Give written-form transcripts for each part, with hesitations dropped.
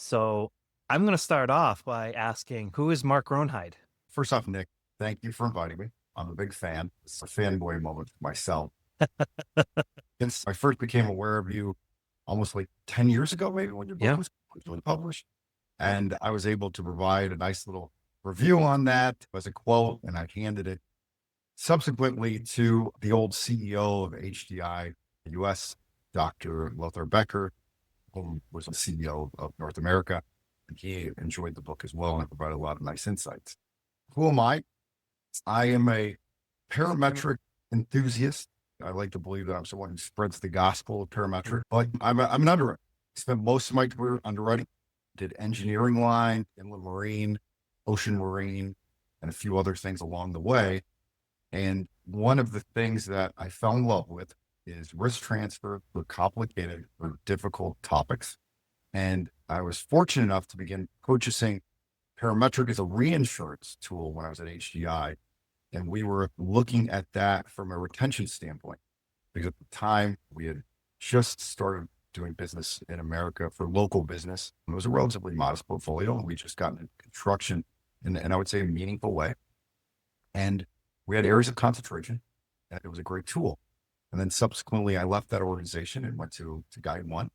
So I'm going to start off by asking, who is Mark Groenheide? First off, Nick, thank you for inviting me. I'm a big fan. It's a fanboy moment for myself. Since I first became aware of you almost like 10 years ago, maybe when your book Yeah. was originally published. And I was able to provide a nice little review on that as a quote, and I handed it subsequently to the old CEO of HDI US, Dr. Lothar Becker, who was the CEO of North America. And he enjoyed the book as well and provided a lot of nice insights. Who am I? I am a parametric enthusiast. I like to believe that I'm someone who spreads the gospel of parametric, but I'm an underwriter. Spent most of my career underwriting, did engineering line, inland marine, ocean marine, and a few other things along the way. And one of the things that I fell in love with is risk transfer for complicated or difficult topics. And I was fortunate enough to begin purchasing Parametric as a reinsurance tool when I was at HDI. And we were looking at that from a retention standpoint, because at the time we had just started doing business in America for local business. It was a relatively modest portfolio, and we just got into construction in I would say, a meaningful way. And we had areas of concentration, and it was a great tool. And then subsequently, I left that organization and went to Guide One,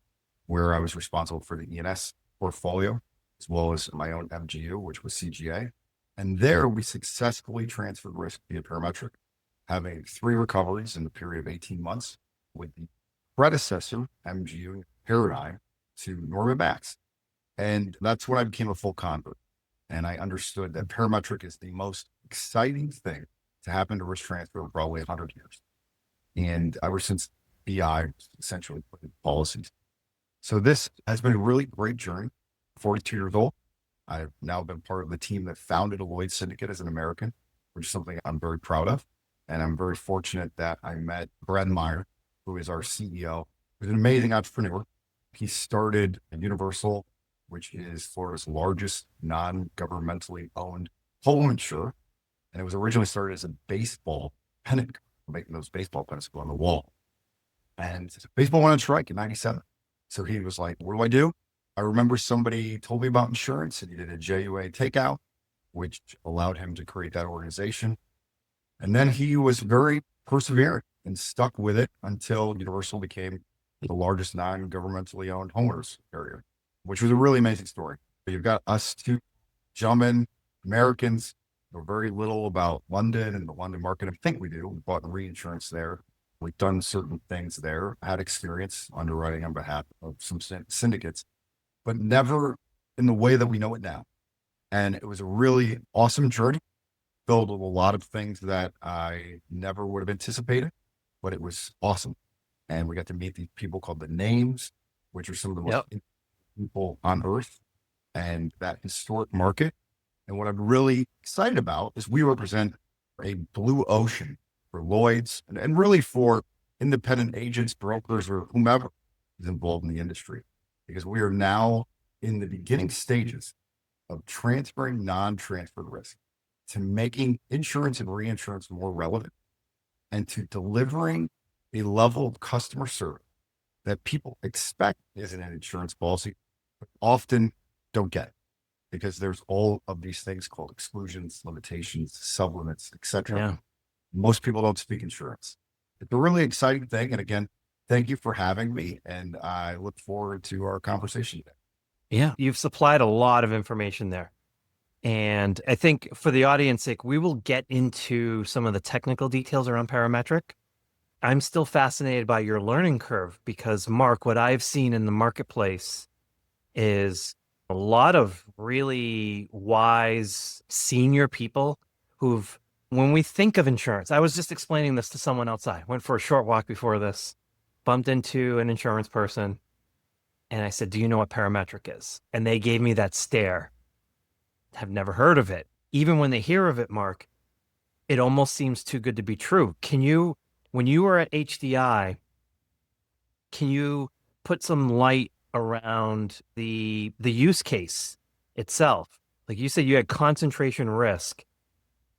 where I was responsible for the E&S portfolio, as well as my own MGU, which was CGA. And there we successfully transferred risk via Parametric, having 3 recoveries in the period of 18 months with the predecessor MGU paradigm to NormanMax. And that's when I became a full convert. And I understood that Parametric is the most exciting thing to happen to risk transfer in probably 100 years. And ever since BI essentially put in policies. So this has been a really great journey. 42 years old. I've now been part of the team that founded a Lloyd Syndicate as an American, which is something I'm very proud of. And I'm very fortunate that I met Brad Meyer, who is our CEO, who's an amazing entrepreneur. He started a Universal, which is Florida's largest non-governmentally owned home insurer. And it was originally started as a baseball pennant, making those baseball pennants go on the wall. And baseball went on strike in 97. So he was like, what do I do? I remember somebody told me about insurance, and he did a JUA takeout, which allowed him to create that organization. And then he was very perseverant and stuck with it until Universal became the largest non-governmentally owned homeowners carrier, which was a really amazing story. You've got us two gentlemen, Americans, know very little about London and the London market. I think we do. We bought reinsurance there. We've done certain things there, had experience underwriting on behalf of some syndicates, but never in the way that we know it now. And it was a really awesome journey, filled with a lot of things that I never would have anticipated, but it was awesome. And we got to meet these people called the Names, which are some of the most Yep. interesting people on earth, and that historic market. And what I'm really excited about is we represent a blue ocean for Lloyd's and really for independent agents, brokers, or whomever is involved in the industry, because we are now in the beginning stages of transferring non-transferred risk to making insurance and reinsurance more relevant and to delivering a level of customer service that people expect is in an insurance policy, but often don't get, because there's all of these things called exclusions, limitations, sublimits, etc. Yeah. Most people don't speak insurance. It's a really exciting thing. And again, thank you for having me. And I look forward to our conversation today. Yeah. You've supplied a lot of information there. And I think for the audience sake, we will get into some of the technical details around Parametric. I'm still fascinated by your learning curve because, Mark, what I've seen in the marketplace is a lot of really wise senior people who've, when we think of insurance, I was just explaining this to someone outside, went for a short walk before this, bumped into an insurance person, and I said, do you know what Parametric is? And they gave me that stare. Have never heard of it. Even when they hear of it, Mark, it almost seems too good to be true. When you were at HDI, can you put some light around the use case itself? Like you said, you had concentration risk.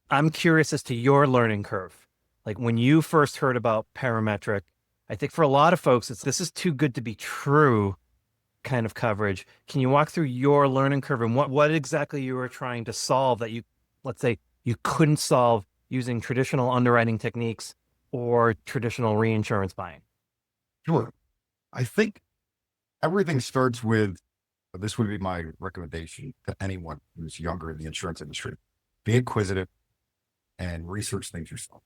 I'm curious as to your learning curve. Like when you first heard about Parametric, I think for a lot of folks, this is too good to be true. kind of coverage. Can you walk through your learning curve and what exactly you were trying to solve that you, let's say, you couldn't solve using traditional underwriting techniques or traditional reinsurance buying? Sure. I think everything starts with, this would be my recommendation to anyone who's younger in the insurance industry. Be inquisitive and research things yourself.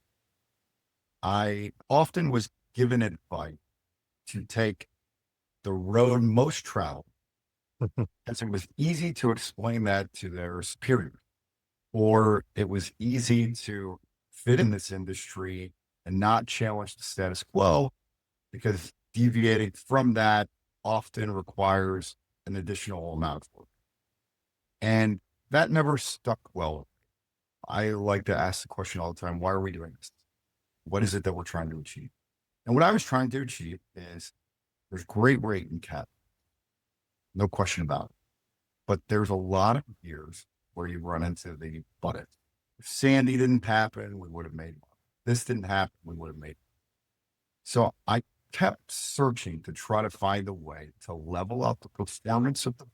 I often was given advice to take the road most traveled, as it was easy to explain that to their superior, or it was easy to fit in this industry and not challenge the status quo, because deviating from that often requires an additional amount of work. And that never stuck well. I like to ask the question all the time, why are we doing this? What is it that we're trying to achieve? And what I was trying to achieve is, there's great rate in cat, no question about it. But there's a lot of years where you run into the but it. If Sandy didn't happen, we would have made money. This didn't happen, we would have made money. So I kept searching to try to find a way to level up the performance of the,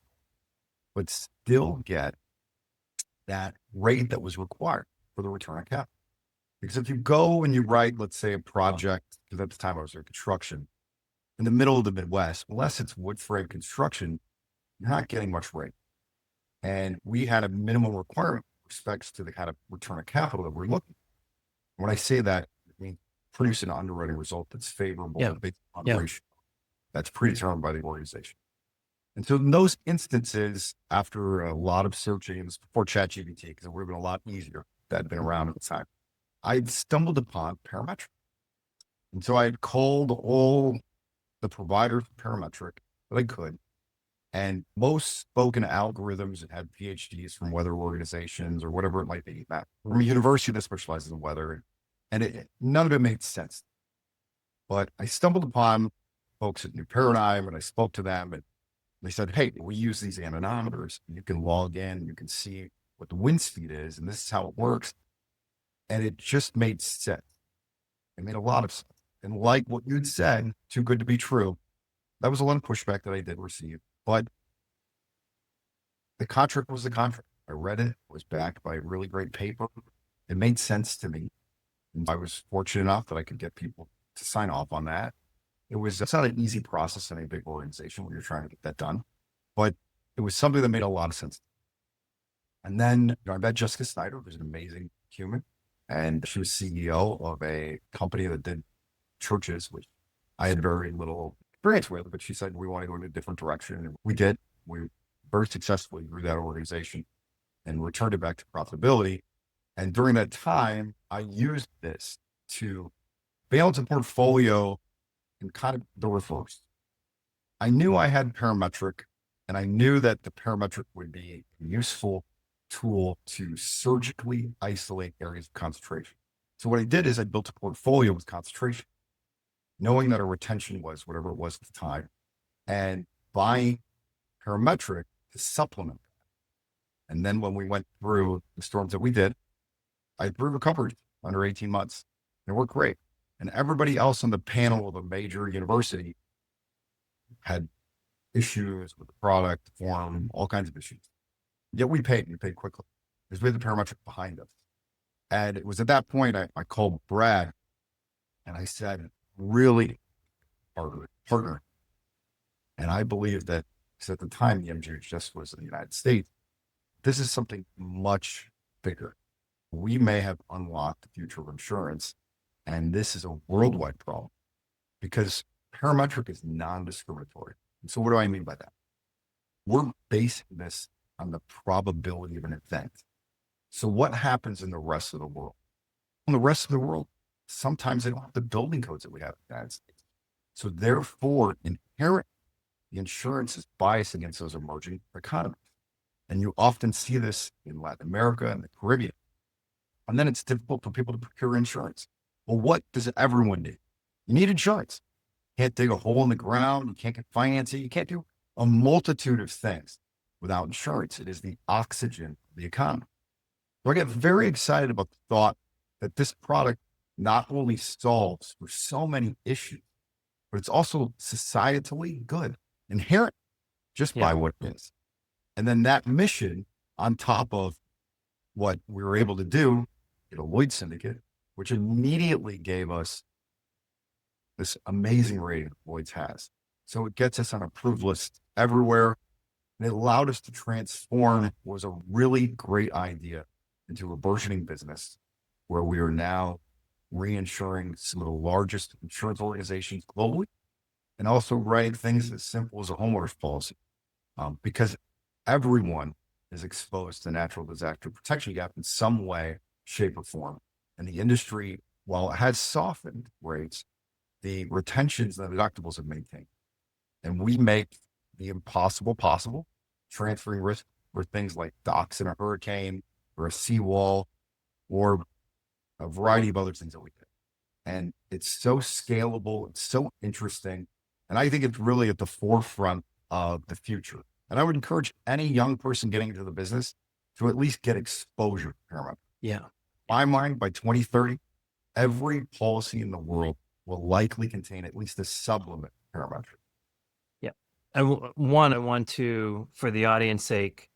but still get that rate that was required for the return on capital. Because if you go and you write, let's say, a project, because at the time I was in construction, in the middle of the Midwest, unless it's wood frame construction, you're not getting much rate. And we had a minimum requirement with respects to the kind of return on capital that we're looking for. When I say that, I mean produce an underwriting result that's favorable based on ratio that's predetermined by the organization. And so in those instances, after a lot of searching, and this before ChatGPT, because it would have been a lot easier, that had been around at the time, I stumbled upon Parametric. And so I had called all the providers of Parametric that I could, and most spoken algorithms that had PhDs from weather organizations or whatever it might be, from a university that specializes in weather, and none of it made sense. But I stumbled upon folks at New Paradigm, and I spoke to them, and they said, hey, we use these anemometers. You can log in, you can see what the wind speed is, and this is how it works. And it just made sense. It made a lot of sense. And like what you'd said, too good to be true, that was a lot of pushback that I did receive. But the contract was the contract. I read it. It was backed by a really great paper. It made sense to me. And I was fortunate enough that I could get people to sign off on that. It's not an easy process in a big organization when you're trying to get that done, but it was something that made a lot of sense. And then I met Jessica Snyder, who's an amazing human. And she was CEO of a company that did churches, which I had very little experience with, but she said, we want to go in a different direction. And we did. We very successfully grew that organization and returned it back to profitability. And during that time, I used this to balance a portfolio in kind of the reverse. I knew I had Parametric, and I knew that the Parametric would be a useful tool to surgically isolate areas of concentration. So what I did is I built a portfolio with concentration, knowing that our retention was whatever it was at the time, and buying Parametric to supplement that. And then when we went through the storms that we did, I recovered under 18 months. It worked great. And everybody else on the panel of a major university had issues with the product, form, all kinds of issues. Yet we paid quickly because we had the Parametric behind us. And it was at that point I called Brad and I said, really, partner. And I believe that, because at the time the MGHS was in the United States, this is something much bigger. We may have unlocked the future of insurance, and this is a worldwide problem because Parametric is non-discriminatory. And so what do I mean by that? We're basing this on the probability of an event. So what happens in the rest of the world? In the rest of the world, sometimes they don't have the building codes that we have in the United States. So therefore, inherently, the insurance is biased against those emerging economies. And you often see this in Latin America and the Caribbean. And then it's difficult for people to procure insurance. Well, what does everyone need? You need insurance. You can't dig a hole in the ground. You can't get financing. You can't do a multitude of things without insurance. It is the oxygen of the economy. So I get very excited about the thought that this product not only solves for so many issues, but it's also societally good, inherent. just Yeah. by what it is. And then that mission on top of what we were able to do, Lloyd Syndicate, which immediately gave us this amazing rating Lloyd's has. So it gets us on approved list everywhere. And it allowed us to transform what was a really great idea into a burgeoning business where we are now reinsuring some of the largest insurance organizations globally and also writing things as simple as a homeowner's policy. Because everyone is exposed to natural disaster protection gap in some way, shape, or form. And the industry, while it has softened rates, the retentions and the deductibles have maintained. And we make the impossible possible, transferring risk for things like docks in a hurricane or a seawall or a variety of other things that we do. And it's so scalable, it's so interesting. And I think it's really at the forefront of the future. And I would encourage any young person getting into the business to at least get exposure to Parametric. Yeah. In my mind, by 2030, every policy in the world will likely contain at least a supplement Parametric. Yeah. I want to, for the audience sake,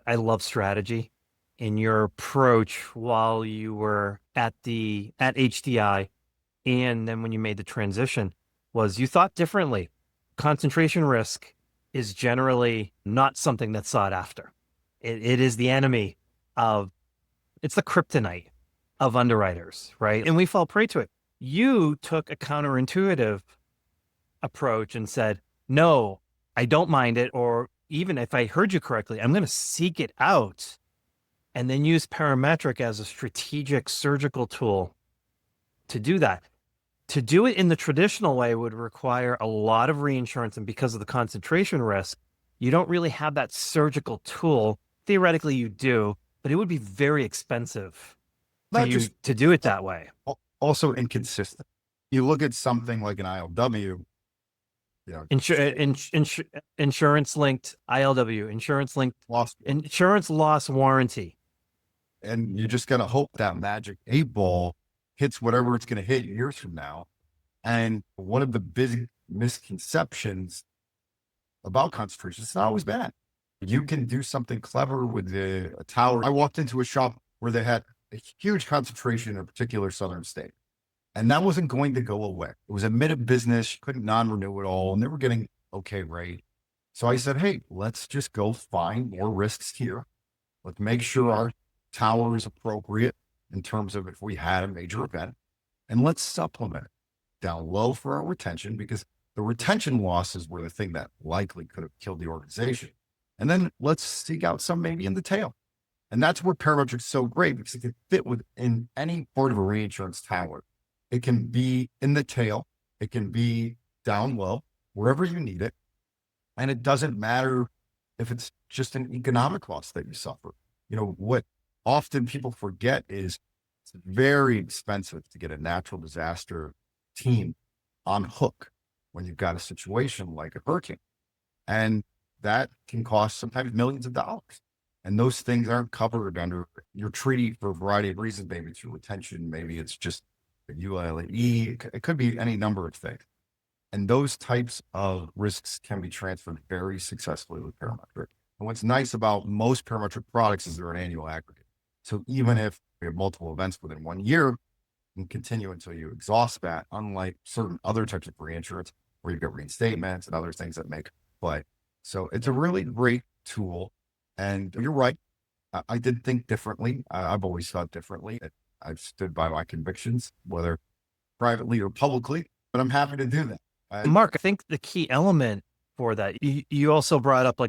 I love strategy. In your approach while you were at HDI, and then when you made the transition, was you thought differently. Concentration risk is generally not something that's sought after. It is the enemy of, it's the kryptonite of underwriters, right? And we fall prey to it. You took a counterintuitive approach and said, no, I don't mind it. Or even if I heard you correctly, I'm going to seek it out and then use Parametric as a strategic surgical tool to do that. To do it in the traditional way would require a lot of reinsurance, and because of the concentration risk, you don't really have that surgical tool. Theoretically, you do, but it would be very expensive for Not you just to do it that way. also inconsistent. You look at something like an ILW, Insurance linked ILW, lost, insurance loss warranty. and you just got to hope that magic 8-ball hits whatever it's going to hit years from now. And one of the big misconceptions about concentration, it's not always bad. You can do something clever with a tower. I walked into a shop where they had a huge concentration in a particular southern state, and that wasn't going to go away. It was admitted business, couldn't non-renew it all, and they were getting okay rate. So I said, hey, let's just go find more risks here. Let's make sure our tower is appropriate in terms of if we had a major event, and let's supplement it down low for our retention, because the retention losses were the thing that likely could have killed the organization. And then let's seek out some maybe in the tail. And that's where Parametric's so great, because it can fit within any part of a reinsurance tower. It can be in the tail. It can be down low, wherever you need it. And it doesn't matter if it's just an economic loss that you suffer. What often people forget is it's very expensive to get a natural disaster team on hook when you've got a situation like a hurricane. And that can cost sometimes millions of dollars. And those things aren't covered under your treaty for a variety of reasons. Maybe it's your retention, maybe it's just a ULAE. It could be any number of things. And those types of risks can be transferred very successfully with Parametric. And what's nice about most Parametric products is they're an annual aggregate. So even if we have multiple events within 1 year, you can continue until you exhaust that, unlike certain other types of reinsurance where you've got reinstatements and other things that make play. So it's a really great tool. And you're right. I did think differently. I've always thought differently. I've stood by my convictions, whether privately or publicly, but I'm happy to do that. Mark, I think the key element for that, you also brought up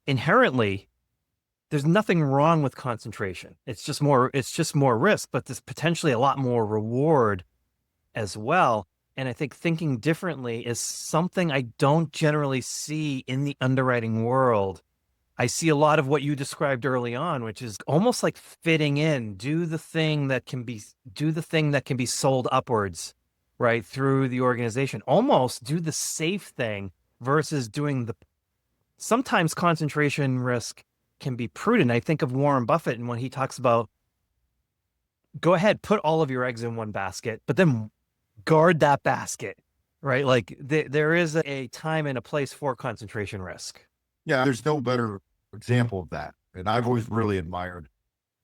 inherently, there's nothing wrong with concentration. It's just more risk, but there's potentially a lot more reward as well. And I think thinking differently is something I don't generally see in the underwriting world. I see a lot of what you described early on, which is almost like fitting in, do the thing that can be sold upwards, right, through the organization. Almost do the safe thing versus doing sometimes concentration risk can be prudent. I think of Warren Buffett and when he talks about, go ahead, put all of your eggs in one basket, but then guard that basket, right? Like there is a time and a place for concentration risk. Yeah, there's no better example of that. And I've always really admired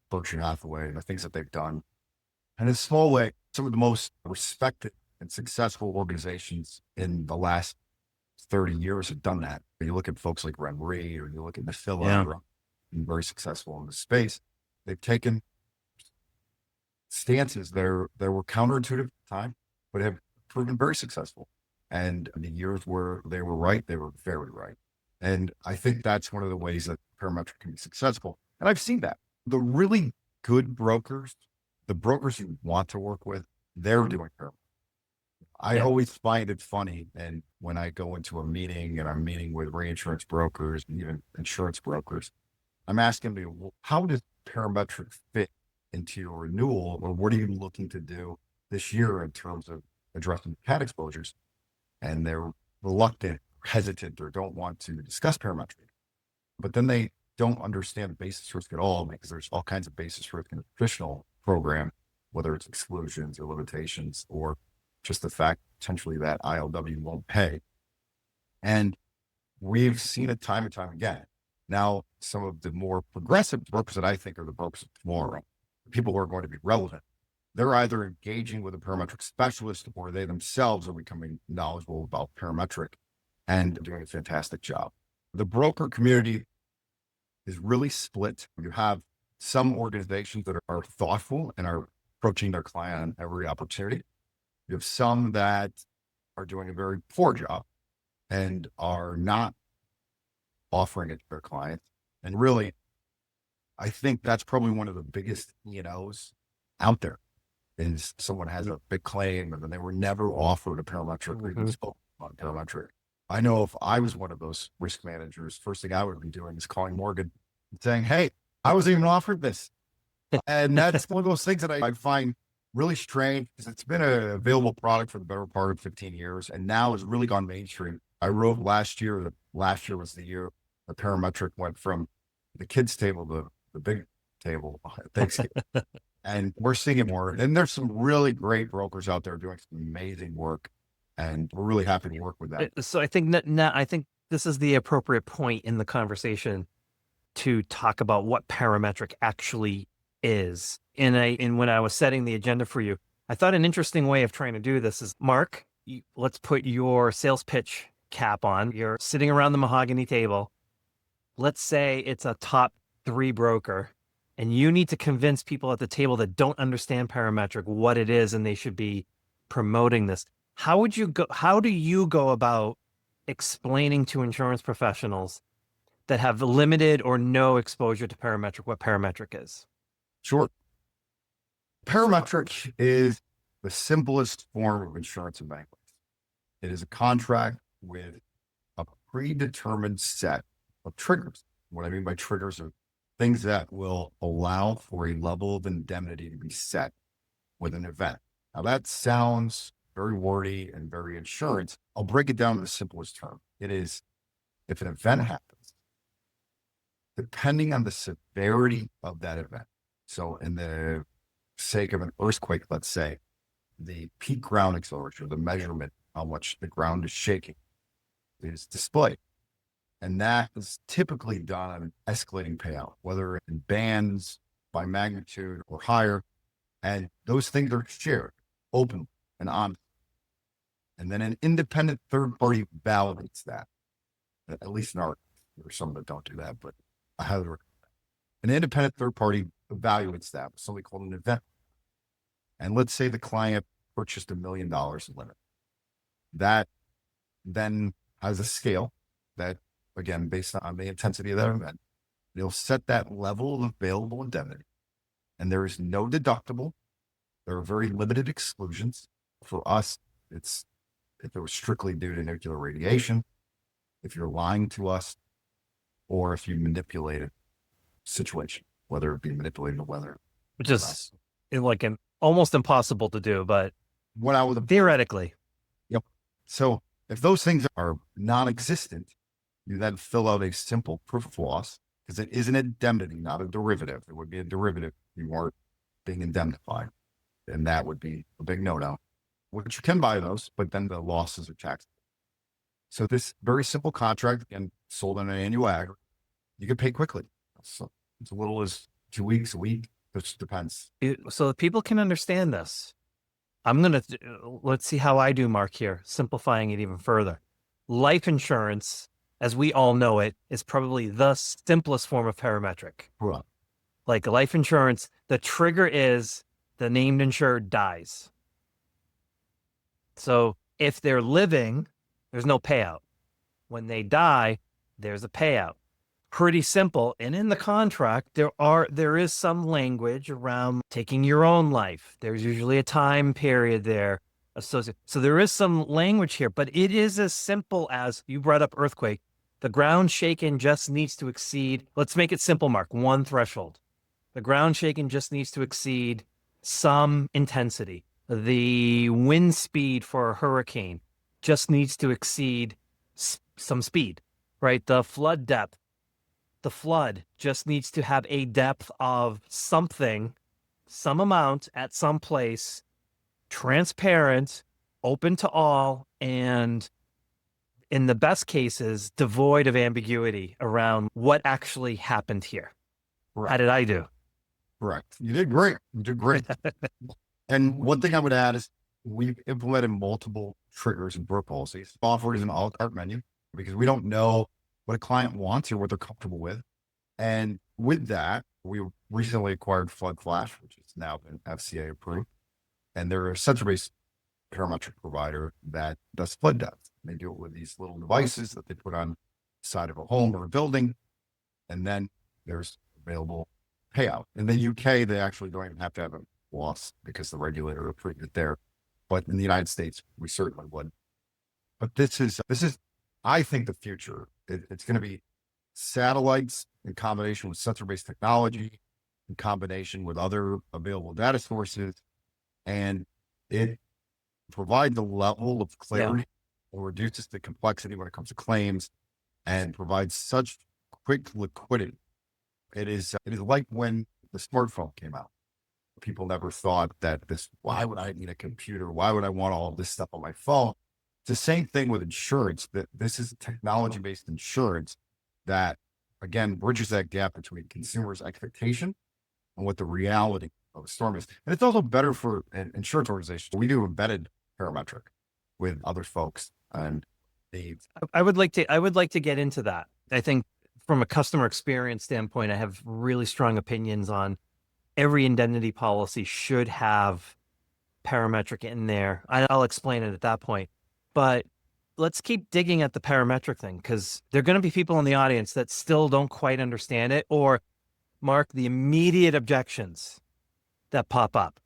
Berkshire Hathaway and the things that they've done. And in a small way, some of the most respected and successful organizations in the last 30 years have done that. You look at folks like RenRe, or you look at Nephila, Yeah. who are very successful in the space. They've taken stances that were counterintuitive at the time, but have proven very successful. And in the years where they were right, they were very right. And I think that's one of the ways that Parametric can be successful. And I've seen that. The really good brokers, the brokers you want to work with, they're doing Parametric. I Yeah. always find it funny. And when I go into a meeting and I'm meeting with reinsurance brokers and even insurance brokers, I'm asking them, well, how does Parametric fit into your renewal, or what are you looking to do this year in terms of addressing cat exposures? And they're reluctant, hesitant, or don't want to discuss Parametric. But then they don't understand basis risk at all, because there's all kinds of basis risk in a traditional program, whether it's exclusions or limitations, or just the fact potentially that ILW won't pay. And we've seen it time and time again. Now, some of the more progressive brokers that I think are the brokers of tomorrow, people who are going to be relevant, they're either engaging with a parametric specialist, or they themselves are becoming knowledgeable about parametric and doing a fantastic job. The broker community is really split. You have some organizations that are thoughtful and are approaching their client on every opportunity. You have some that are doing a very poor job and are not offering it to their clients. And really, I think that's probably one of the biggest E&Os out there, is someone has a big claim and then they were never offered a parametric or even spoke on parametric. I know if I was one of those risk managers, first thing I would be doing is calling Morgan and saying, hey, I wasn't even offered this. And that's one of those things that I find really strange, because it's been an available product for the better part of 15 years and now has really gone mainstream. I wrote last year that last year was the year the parametric went from the kids' table to the big table at Thanksgiving. And we're seeing it more. And there's some really great brokers out there doing some amazing work. And we're really happy to work with that. So I think now I think this is the appropriate point in the conversation to talk about what parametric actually is. And when I was setting the agenda for you, I thought an interesting way of trying to do this is, Mark, let's put your sales pitch cap on. You're sitting around the mahogany table. Let's say it's a top 3 broker, and you need to convince people at the table that don't understand parametric what it is and they should be promoting this. How do you go about explaining to insurance professionals that have limited or no exposure to parametric what parametric is? Sure. Parametric is the simplest form of insurance and bank. It is a contract with a predetermined set of triggers. What I mean by triggers are things that will allow for a level of indemnity to be set with an event. Now that sounds very wordy and very insurance. I'll break it down to the simplest term. It is, if an event happens, depending on the severity of that event. So in the sake of an earthquake, let's say, the peak ground acceleration, the measurement, how much the ground is shaking, is displayed. And that is typically done on an escalating payout, whether in bands by magnitude or higher. And those things are shared openly and honestly. And then an independent third party validates that. At least in our, there's some that don't do that, but I highly recommend that. An independent third party evaluates that with something called an event. And let's say the client purchased $1 million in limit. That then has a scale that, again, based on the intensity of that event, they'll set that level of available indemnity. And there is no deductible. There are very limited exclusions. For us, it's if it was strictly due to nuclear radiation, if you're lying to us, or if you manipulate a situation, whether it be manipulating the weather. Which is like an almost impossible to do, but what I would theoretically. Yep. So if those things are non-existent, you then fill out a simple proof of loss, because it is an indemnity, not a derivative. It would be a derivative if you weren't being indemnified. And that would be a big no-no. Which you can buy those, but then the losses are taxed. So this very simple contract, and sold on an annual aggregate, you can pay quickly. So it's as little as 2 weeks, a week. It just depends. So that people can understand this, let's see how I do, Mark, here, simplifying it even further. Life insurance, as we all know it, is probably the simplest form of parametric. Well, Like life insurance, the trigger is the named insured dies. So if they're living, there's no payout. When they die, there's a payout. Pretty simple. And in the contract, there is some language around taking your own life. There's usually a time period there associated. So there is some language here, but it is as simple as you brought up earthquake. The ground shaken just needs to exceed, let's make it simple, Mark, one threshold. The ground shaken just needs to exceed some intensity. The wind speed for a hurricane just needs to exceed some speed, right? The flood depth, the flood just needs to have a depth of something, some amount at some place, transparent, open to all, and in the best cases, devoid of ambiguity around what actually happened here. correct. How did I do? Correct. You did great. You did great. And one thing I would add is we've implemented multiple triggers and broker policies. Software is an a la carte menu because we don't know what a client wants or what they're comfortable with. And with that, we recently acquired Flood Flash, which has now been FCA approved. And they're a center-based parametric provider that does flood depth. They do it with these little devices that they put on the side of a home or a building. And then there's available payout. In the UK, they actually don't even have to have a loss because the regulator approved it there. But in the United States, we certainly would. But this is, I think, the future. It's going to be satellites in combination with sensor-based technology, in combination with other available data sources, and it provides a level of clarity or reduces the complexity when it comes to claims and provides such quick liquidity. It is like when the smartphone came out. People never thought that why would I need a computer? Why would I want all of this stuff on my phone? It's the same thing with insurance, that this is technology-based insurance that, again, bridges that gap between consumers' expectation and what the reality of a storm is. And it's also better for an insurance organization. We do embedded parametric with other folks. And I would like to get into that. I think from a customer experience standpoint, I have really strong opinions on every indemnity policy should have parametric in there. I'll explain it at that point. But let's keep digging at the parametric thing, because there are going to be people in the audience that still don't quite understand it, or, Mark, the immediate objections that pop up.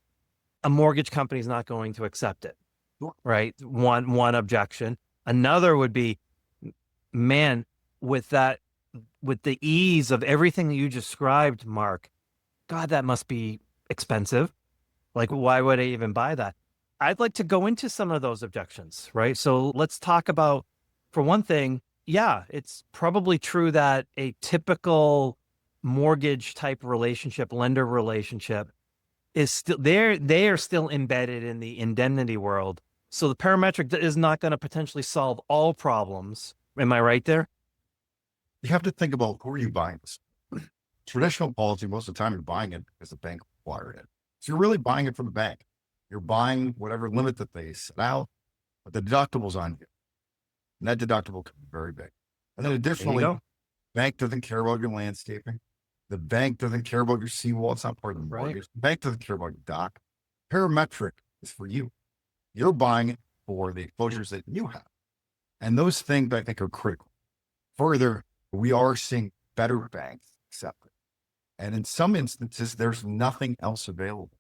A mortgage company is not going to accept it, right? One objection. Another would be, man, with the ease of everything that you described, Mark, God, that must be expensive. Like, why would I even buy that? I'd like to go into some of those objections, right? So let's talk about, for one thing, yeah, it's probably true that a typical mortgage type relationship, lender relationship, is still there. They are still embedded in the indemnity world. So the parametric is not going to potentially solve all problems. Am I right there? you have to think about, who are you buying this? Traditional policy, most of the time you're buying it because the bank required it. So you're really buying it from the bank. You're buying whatever limit that they set out, but the deductible's on you. And that deductible can be very big. And then additionally, bank doesn't care about your landscaping. The bank doesn't care about your seawall. It's not part of the mortgage. Right. The bank doesn't care about your dock. Parametric is for you. You're buying it for the exposures that you have. And those things, I think, are critical. Further, we are seeing better banks accept it. And in some instances, there's nothing else available.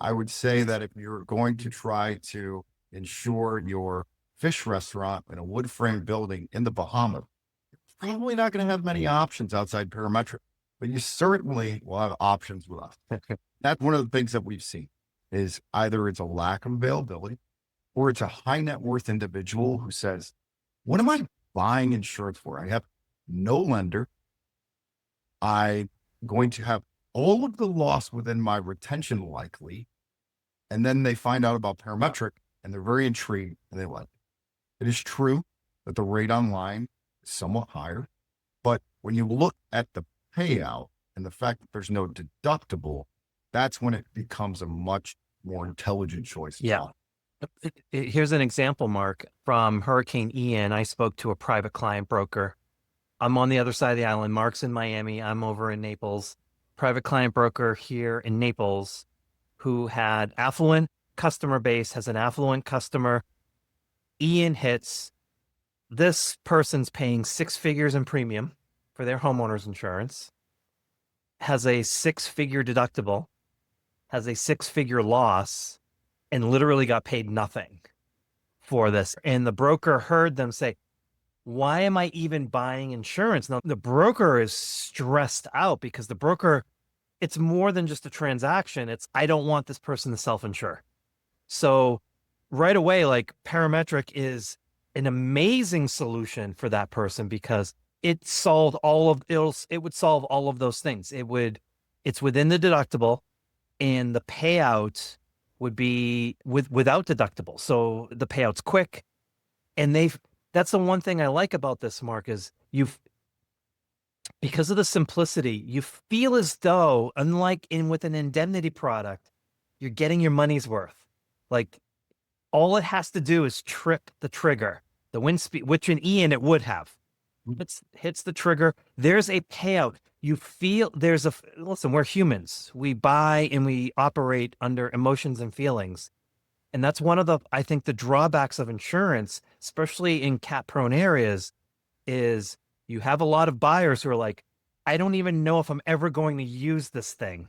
I would say that if you're going to try to insure your fish restaurant in a wood frame building in the Bahamas, you're probably not going to have many options outside parametric, but you certainly will have options with us. That's one of the things that we've seen, is either it's a lack of availability, or it's a high net worth individual who says, what am I buying insurance for? I have no lender. I'm going to have all of the loss within my retention likely. And then they find out about parametric and they're very intrigued and they like it. It is true that the rate online somewhat higher. But when you look at the payout and the fact that there's no deductible, that's when it becomes a much more intelligent choice. Yeah. Here's an example, Mark, from Hurricane Ian. I spoke to a private client broker. I'm on the other side of the island. Mark's in Miami. I'm over in Naples. Private client broker here in Naples who had affluent customer base, has an affluent customer. Ian hits. This person's paying 6 figures in premium for their homeowner's insurance, has a 6 figure deductible, has a 6 figure loss, and literally got paid nothing for this. And the broker heard them say, why am I even buying insurance? Now, the broker is stressed out because the broker, it's more than just a transaction. It's, I don't want this person to self-insure. So right away, like Parametric is an amazing solution for that person because it solved it would solve all of those things. It's within the deductible and the payout would be without deductible. So the payout's quick. And that's the one thing I like about this, Mark, is because of the simplicity, you feel as though, unlike with an indemnity product, you're getting your money's worth. Like all it has to do is trip the trigger, the wind speed, which in Ian it would have. It hits the trigger. There's a payout. You feel listen, we're humans. We buy and we operate under emotions and feelings. And that's one of I think the drawbacks of insurance, especially in cat prone areas, is you have a lot of buyers who are like, I don't even know if I'm ever going to use this thing.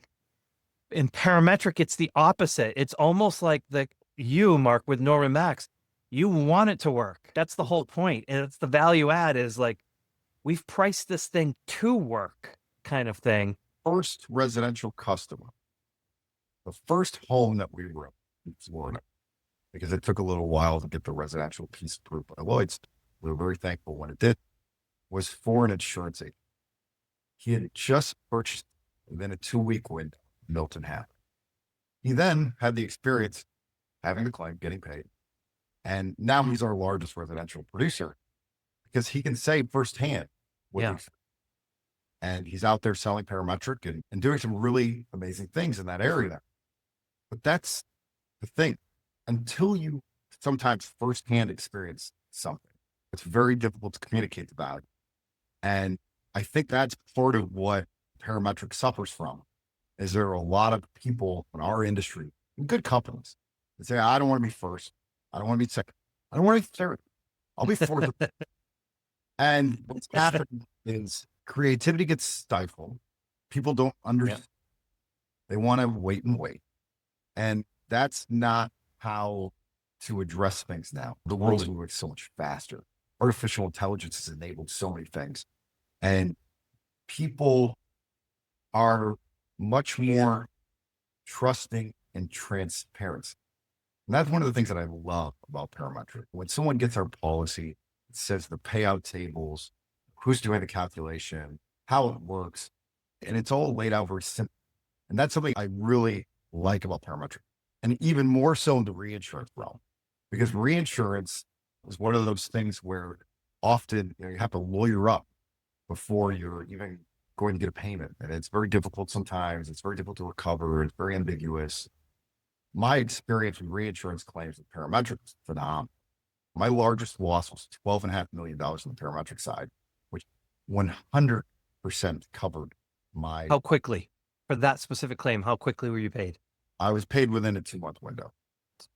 In Parametric, it's the opposite. It's almost like Mark, with NormanMax, you want it to work. That's the whole point. And it's the value add is like, we've priced this thing to work kind of thing. First residential customer, the first home that we wrote in Florida, because it took a little while to get the residential piece approved by Lloyd's. We were very thankful when it did, was for an insurance agent. He had just purchased within a 2-week window, Milton happened. He then had the experience having the claim, getting paid. And now he's our largest residential producer because he can say firsthand what Yeah. and he's out there selling Parametric and doing some really amazing things in that area. But that's the thing. Until you sometimes firsthand experience something, it's very difficult to communicate about it. And I think that's part of what Parametric suffers from, is there are a lot of people in our industry, good companies, that say, I don't want to be first. I don't want to be second. I don't want to be third. I'll be fourth. And what's happened is creativity gets stifled. People don't understand. They want to wait and wait. And that's not how to address things now. The world is moving so much faster. Artificial intelligence has enabled so many things. And people are much more trusting and transparent. And that's one of the things that I love about Parametric. When someone gets our policy, it says the payout tables, who's doing the calculation, how it works, and it's all laid out very simple. And that's something I really like about Parametric. And even more so in the reinsurance realm, because reinsurance is one of those things where often you have to lawyer up before you're even going to get a payment. And it's very difficult sometimes. It's very difficult to recover. It's very ambiguous. My experience with reinsurance claims with Parametric is phenomenal. My largest loss was $12.5 million on the Parametric side, which 100% covered my... How quickly? For that specific claim, how quickly were you paid? I was paid within a 2-month window.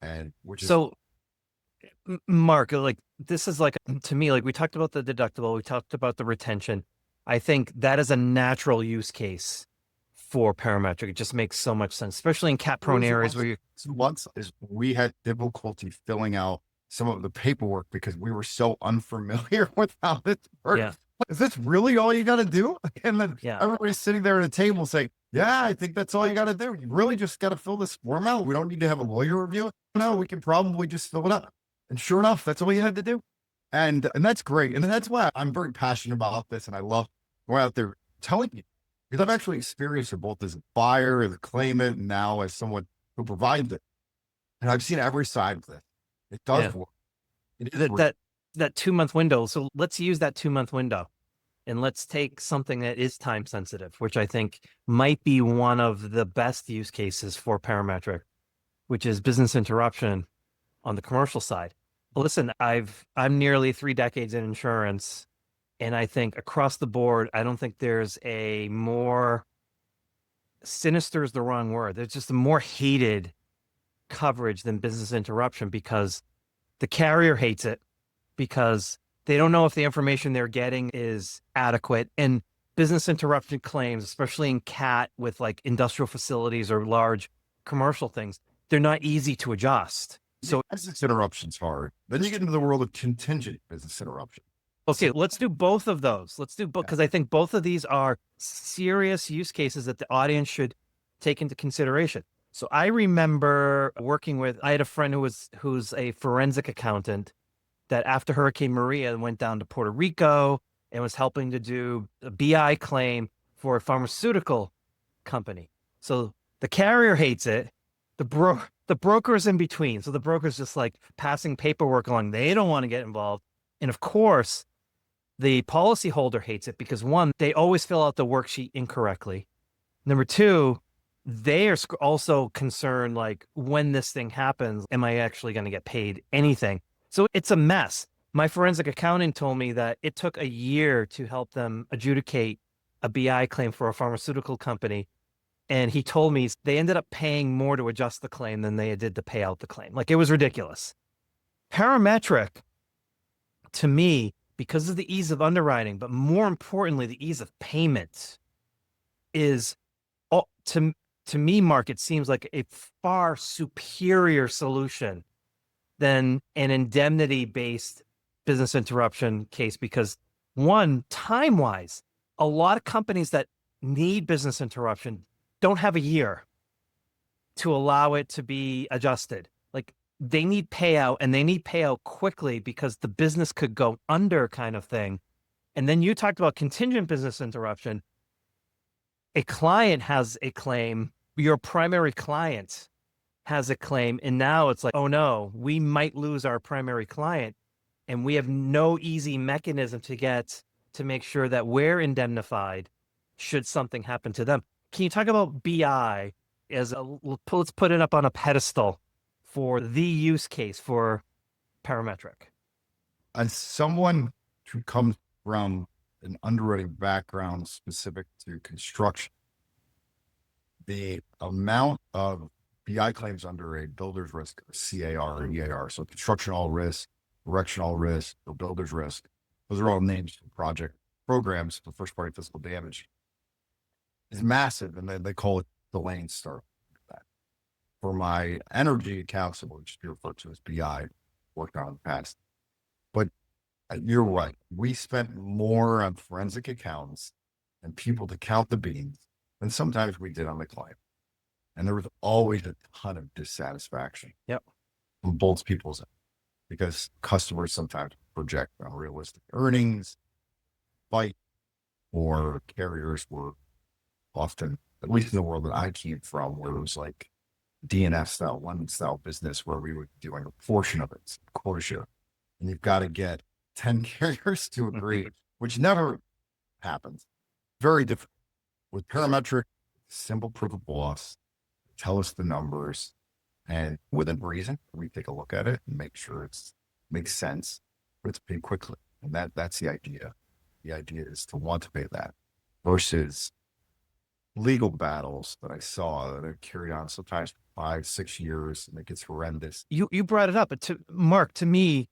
And which is... So, Mark, like this is like, to me, like we talked about the deductible, we talked about the retention. I think that is a natural use case for Parametric. It just makes so much sense, especially in cat prone areas where you... Once is we had difficulty filling out some of the paperwork because we were so unfamiliar with how this works. Yeah. Is this really all you got to do? And then Yeah. everybody's sitting there at a table saying, yeah, I think that's all you got to do. You really just got to fill this form out. We don't need to have a lawyer review it. No, we can probably just fill it up. And sure enough, that's all you had to do. And that's great. And that's why I'm very passionate about this. And I love going out there telling you, because I've actually experienced it both as a buyer, as a claimant, and now as someone who provides it. And I've seen every side of this. It does work. It is that 2-month window. So let's use that 2-month window and let's take something that is time sensitive, which I think might be one of the best use cases for Parametric, which is business interruption on the commercial side. Listen, I'm nearly 3 decades in insurance, and I think across the board, I don't think there's a more sinister is the wrong word. There's just a more hated coverage than business interruption because the carrier hates it because they don't know if the information they're getting is adequate. And business interruption claims, especially in CAT with like industrial facilities or large commercial things, they're not easy to adjust. So business interruption's hard. Then you get into the world of contingent business interruption. okay, let's do both of those. Let's do both because I think both of these are serious use cases that the audience should take into consideration. So I remember I had a friend who's a forensic accountant that after Hurricane Maria went down to Puerto Rico and was helping to do a BI claim for a pharmaceutical company. So the carrier hates it. The broker's in between. So the broker's just like passing paperwork along. They don't want to get involved. And of course, the policyholder hates it because one, they always fill out the worksheet incorrectly. Number two, they are also concerned, like, when this thing happens, am I actually going to get paid anything? So it's a mess. My forensic accountant told me that it took a year to help them adjudicate a BI claim for a pharmaceutical company. And he told me they ended up paying more to adjust the claim than they did to pay out the claim. Like, it was ridiculous. Parametric, to me, because of the ease of underwriting, but more importantly, the ease of payment is, to me, Mark, it seems like a far superior solution than an indemnity-based business interruption case because, one, time-wise, a lot of companies that need business interruption don't have a year to allow it to be adjusted. Like, they need payout, and they need payout quickly because the business could go under, kind of thing. And then you talked about contingent business interruption. A client has a claim, your primary client has a claim, and now it's like, oh no, we might lose our primary client, and we have no easy mechanism to make sure that we're indemnified should something happen to them. Can you talk about BI let's put it up on a pedestal for the use case for Parametric? As someone who comes from an underwriting background specific to construction, the amount of BI claims under a builder's risk, CAR or EAR, so construction all risk, erection all risk, or builder's risk, those are all names for project programs for first party physical damage, is massive. And then they call it the lane start. For my energy accounts, which you refer to as BI, worked on in the past. But you're right. We spent more on forensic accountants and people to count the beans than sometimes we did on the claim. And there was always a ton of dissatisfaction. Yep. From both people's end, because customers sometimes project unrealistic earnings, fight, or carriers were often, at least in the world that I came from, where it was like DNF style, London style business, where we were doing a portion of it, quota share. And you've got to get 10 carriers to agree, which never happens. Very difficult. With Parametric, simple proof of loss, tell us the numbers, and within reason, we take a look at it and make sure it makes sense, but it's paid quickly. And that's the idea. The idea is to want to pay that versus legal battles that I saw that are carried on sometimes 5-6 years, and it gets horrendous. You brought it up, but Mark, to me,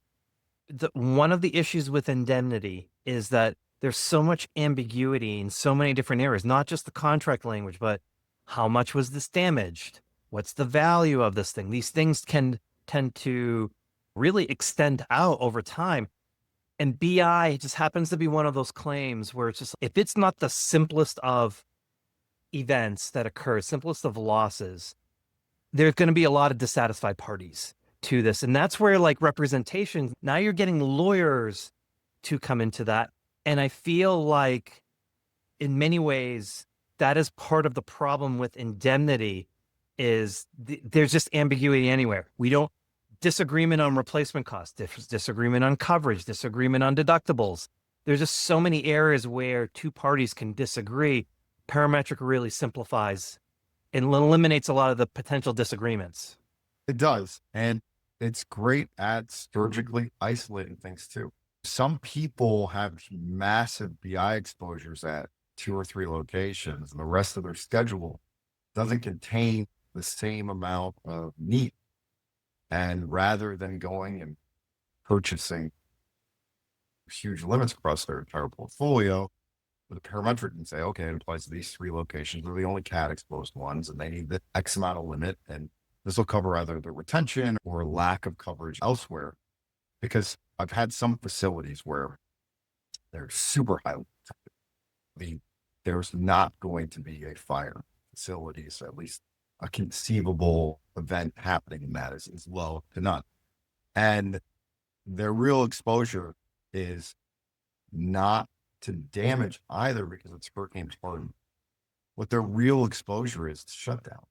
one of the issues with indemnity is that there's so much ambiguity in so many different areas, not just the contract language, but how much was this damaged? What's the value of this thing? These things can tend to really extend out over time. And BI just happens to be one of those claims where it's just, if it's not the simplest of events that occur, simplest of losses, there's going to be a lot of dissatisfied parties to this. And that's where, like, representation, now you're getting lawyers to come into that. And I feel like in many ways, that is part of the problem with indemnity is there's just ambiguity anywhere. disagreement on replacement costs, disagreement on coverage, disagreement on deductibles. There's just so many areas where two parties can disagree. Parametric really simplifies and eliminates a lot of the potential disagreements. It does. And it's great at surgically isolating things too. Some people have massive BI exposures at 2 or 3 locations, and the rest of their schedule doesn't contain the same amount of need. And rather than going and purchasing huge limits across their entire portfolio, with a parametric can say, okay, it applies to these 3 locations. They're the only cat exposed ones, and they need the X amount of limit. And this will cover either the retention or lack of coverage elsewhere. Because I've had some facilities where they're super highly protected. I mean, there's not going to be a fire facilities, at least a conceivable event happening in that is low to none. And their real exposure is not to damage either because it's hurricane hardened. What their real exposure is to shutdown.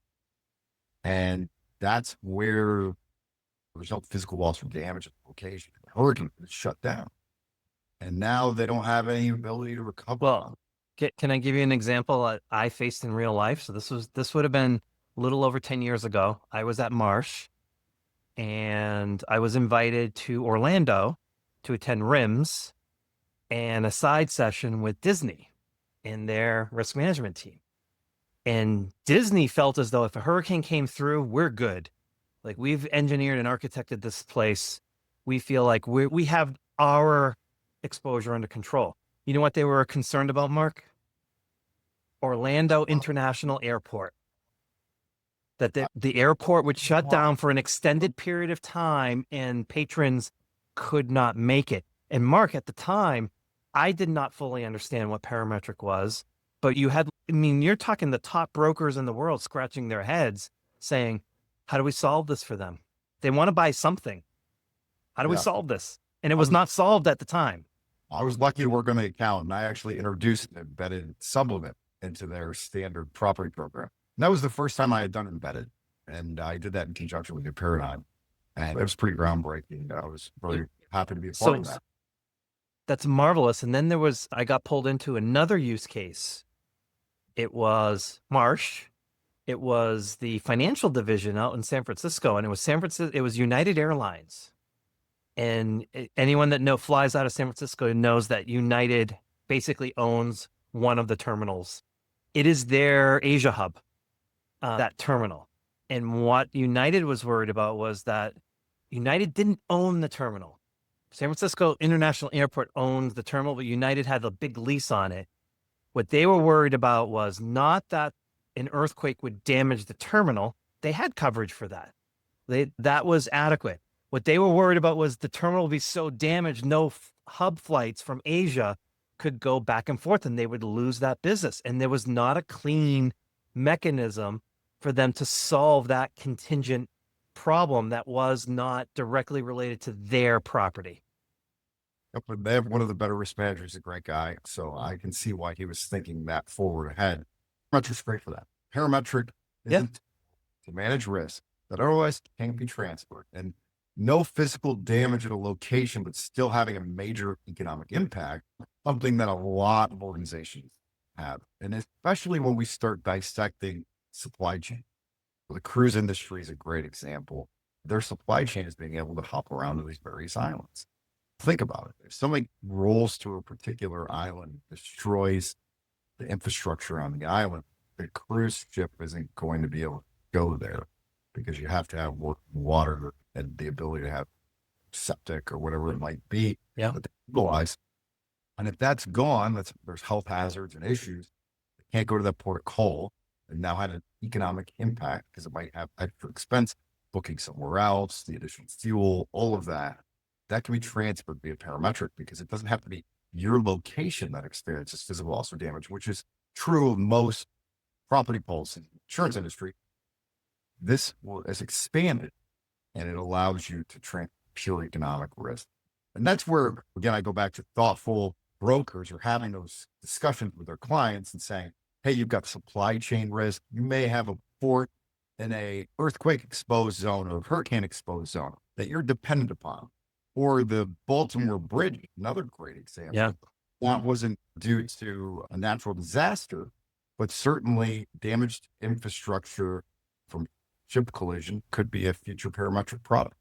And that's where there's no physical loss or damage at the location. The hurricane is shut down. And now they don't have any ability to recover. Well, can I give you an example I faced in real life? So this would have been a little over 10 years ago. I was at Marsh and I was invited to Orlando to attend RIMS and a side session with Disney and their risk management team. And Disney felt as though if a hurricane came through, we're good. Like, we've engineered and architected this place. We feel like we have our exposure under control. You know what they were concerned about, Mark? Orlando International Airport. That the airport would shut down for an extended period of time and patrons could not make it. And Mark, at the time, I did not fully understand what Parametric was, but you're talking the top brokers in the world scratching their heads saying, how do we solve this for them? They want to buy something. How do we solve this? And it was not solved at the time. I was lucky to work on the account, and I actually introduced an embedded sublimit into their standard property program. And that was the first time I had done embedded. And I did that in conjunction with New Paradigm. And it was pretty groundbreaking. I was really happy to be a part of that. That's marvelous. And then I got pulled into another use case. It was Marsh. It was the financial division out in San Francisco, and it was United Airlines. And anyone that flies out of San Francisco knows that United basically owns one of the terminals. It is their Asia hub, that terminal. And what United was worried about was that United didn't own the terminal. San Francisco International Airport owns the terminal, but United had a big lease on it. What they were worried about was not that an earthquake would damage the terminal. They had coverage for that. That was adequate. What they were worried about was the terminal would be so damaged, no hub flights from Asia could go back and forth, and they would lose that business. And there was not a clean mechanism for them to solve that contingent problem that was not directly related to their property. Yep, but they have one of the better risk managers, a great guy. So I can see why he was thinking that forward ahead. Parametric's great for that. Parametric isn't to manage risk that otherwise can't be transferred, and no physical damage at a location, but still having a major economic impact, something that a lot of organizations have. And especially when we start dissecting supply chain. The cruise industry is a great example. Their supply chain is being able to hop around to these various islands. Think about it. If somebody rolls to a particular island, destroys the infrastructure on the island, the cruise ship isn't going to be able to go there because you have to have water and the ability to have septic or whatever it might be. Yeah. That they utilize. And if that's gone, there's health hazards and issues. They can't go to that port of call, and now had an economic impact because it might have extra expense booking somewhere else, the additional fuel, all of that. That can be transferred via Parametric because it doesn't have to be your location that experiences physical loss or damage, which is true of most property policies in the insurance industry. This is expanded, and it allows you to transfer pure economic risk. And that's where, again, I go back to thoughtful brokers are having those discussions with their clients and saying, hey, you've got supply chain risk. You may have a port in a earthquake exposed zone or hurricane exposed zone that you're dependent upon. Or the Baltimore Bridge, another great example. Yeah. That wasn't due to a natural disaster, but certainly damaged infrastructure from ship collision could be a future parametric product.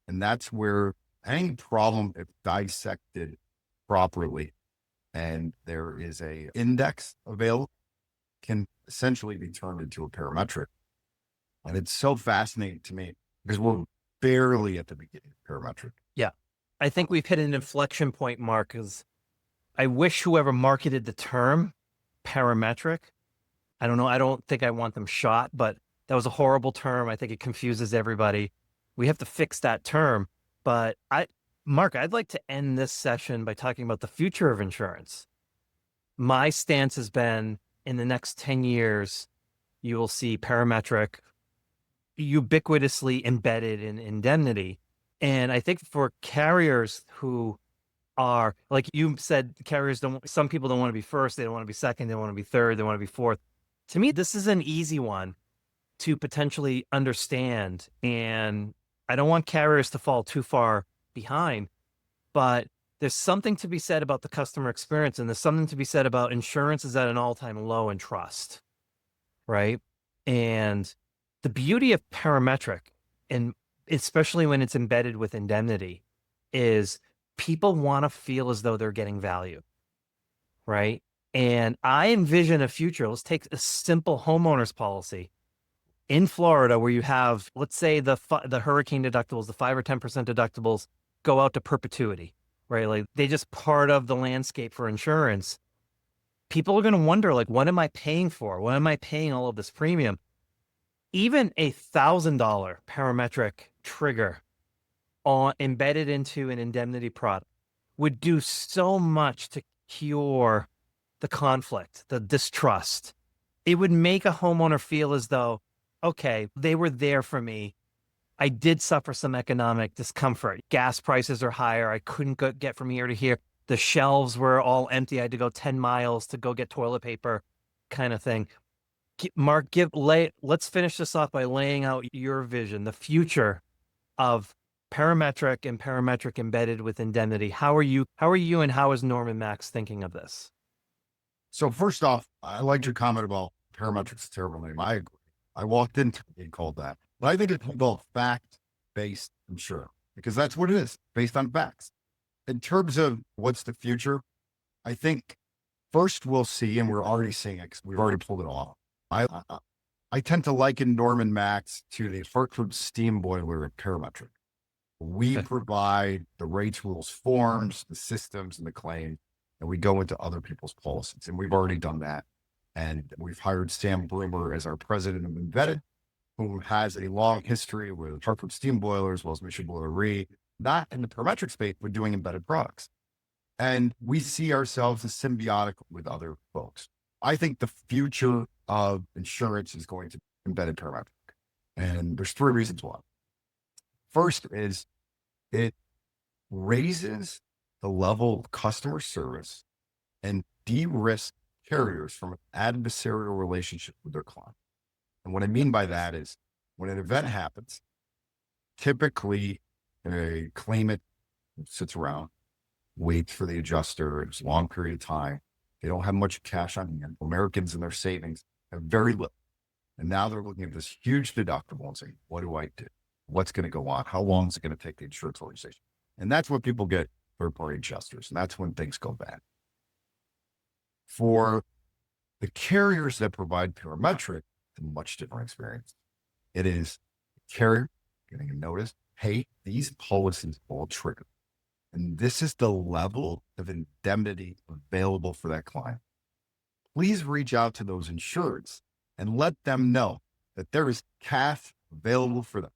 And that's where any problem, if dissected properly, and there is a index available, can essentially be turned into a parametric. And it's so fascinating to me because we're barely at the beginning of parametric. Yeah. I think we've hit an inflection point, Mark, because I wish whoever marketed the term parametric, I don't know, I don't think I want them shot, but that was a horrible term. I think it confuses everybody. We have to fix that term. But Mark, I'd like to end this session by talking about the future of insurance. My stance has been in the next 10 years, you will see parametric ubiquitously embedded in indemnity. And I think for carriers who are, like you said, carriers some people don't want to be first, they don't want to be second, they don't want to be third, they want to be fourth. To me, this is an easy one to potentially understand. And I don't want carriers to fall too far behind, but there's something to be said about the customer experience, and there's something to be said about insurance is at an all-time low in trust, right? And the beauty of parametric, and especially when it's embedded with indemnity, is people want to feel as though they're getting value, right? And I envision a future. Let's take a simple homeowners policy in Florida where you have, let's say, the hurricane deductibles, the 5 or 10% deductibles go out to perpetuity, right? Like they just part of the landscape for insurance. People are going to wonder, like, what am I paying for? What am I paying all of this premium? Even $1,000 parametric trigger embedded into an indemnity product would do so much to cure the conflict, the distrust. It would make a homeowner feel as though, okay, they were there for me. I did suffer some economic discomfort. Gas prices are higher. I couldn't get from here to here. The shelves were all empty. I had to go 10 miles to go get toilet paper, kind of thing. Mark, let's finish this off by laying out your vision, the future of parametric and parametric embedded with indemnity. How are you and how is NormanMax thinking of this? So first off, I liked your comment about parametric's a terrible name. I agree. I walked into being called that. But I think it's called fact-based insurance because that's what it is, based on facts. In terms of what's the future, I think first we'll see, and we're already seeing it, we've already pulled it off. I tend to liken NormanMax to the Hartford steam boiler at Parametric. We provide the rates, rules, forms, the systems, and the claim, and we go into other people's policies. And we've already done that. And we've hired Sam Broomer as our president of Embedded, who has a long history with Hartford steam boiler as well as Mission Boiler Re, not in the parametric space, but doing embedded products. And we see ourselves as symbiotic with other folks. I think the future of insurance is going to be embedded parametric. And there's 3 reasons why. First is it raises the level of customer service and de-risk carriers from an adversarial relationship with their client. And what I mean by that is when an event happens, typically a claimant sits around, waits for the adjuster. It's a long period of time. They don't have much cash on hand. Americans and their savings have very little. And now they're looking at this huge deductible and saying, what do I do? What's going to go on? How long is it going to take the insurance organization? And that's what people get third-party adjusters. And that's when things go bad. For the carriers that provide parametric, it's a much different experience. It is the carrier getting a notice, hey, these policies all trigger. And this is the level of indemnity available for that client. Please reach out to those insureds and let them know that there is cash available for them,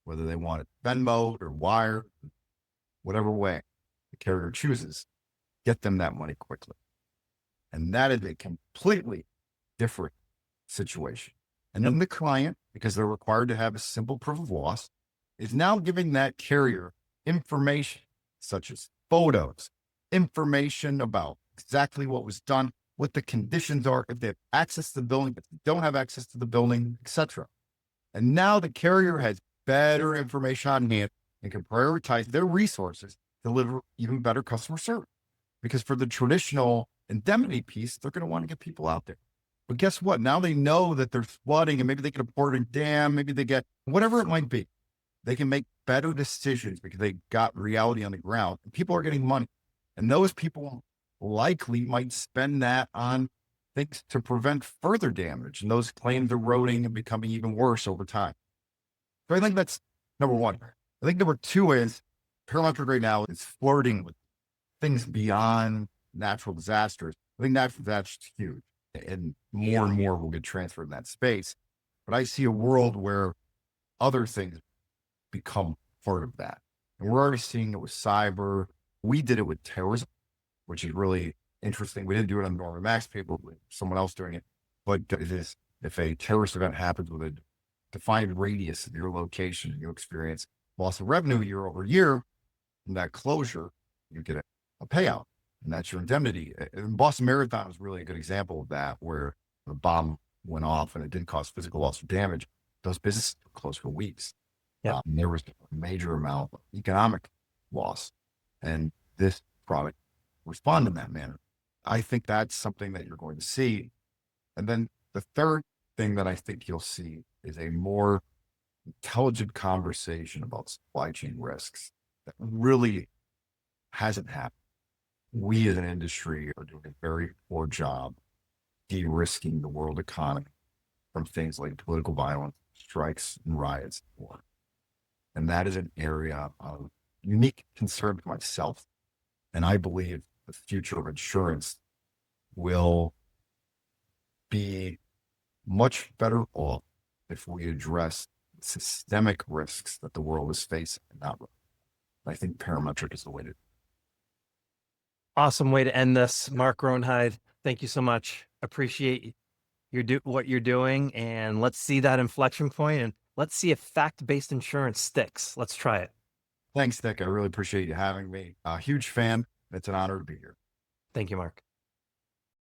whether they want it Venmo or wire, whatever way the carrier chooses, get them that money quickly. And that is a completely different situation. And then the client, because they're required to have a simple proof of loss, is now giving that carrier information such as photos, information about exactly what was done, what the conditions are, if they have access to the building, if they don't have access to the building, etc. And now the carrier has better information on hand and can prioritize their resources to deliver even better customer service. Because for the traditional indemnity piece, they're going to want to get people out there. But guess what? Now they know that there's flooding and maybe they can afford a dam, maybe they get whatever it might be. They can make better decisions because they got reality on the ground and people are getting money. And those people likely might spend that on things to prevent further damage and those claims eroding and becoming even worse over time. So I think that's number one. I think number two is Parametric right now is flirting with things beyond natural disasters. I think natural disasters is huge and more will get transferred in that space. But I see a world where other things become part of that. And we're already seeing it with cyber. We did it with terrorism, which is really interesting. We didn't do it on NormanMax paper, with someone else doing it. But it is, if a terrorist event happens with a defined radius of your location, you experience loss of revenue year over year, from that closure, you get a payout. And that's your indemnity. And Boston Marathon is really a good example of that, where the bomb went off and it didn't cause physical loss or damage. Those businesses were closed for weeks. Yeah. And there was a major amount of economic loss. And this product responded in that manner. I think that's something that you're going to see. And then the third thing that I think you'll see is a more intelligent conversation about supply chain risks that really hasn't happened. We as an industry are doing a very poor job de-risking the world economy from things like political violence, strikes, and riots. And that is an area of unique concern to myself. And I believe the future of insurance will be much better off if we address systemic risks that the world is facing. And not, I think Parametric is the way to. Awesome way to end this. Mark Groenheide, thank you so much. Appreciate what you're doing, and let's see that inflection point, and let's see if fact-based insurance sticks. Let's try it. Thanks, Nick. I really appreciate you having me. A huge fan. It's an honor to be here. Thank you, Mark.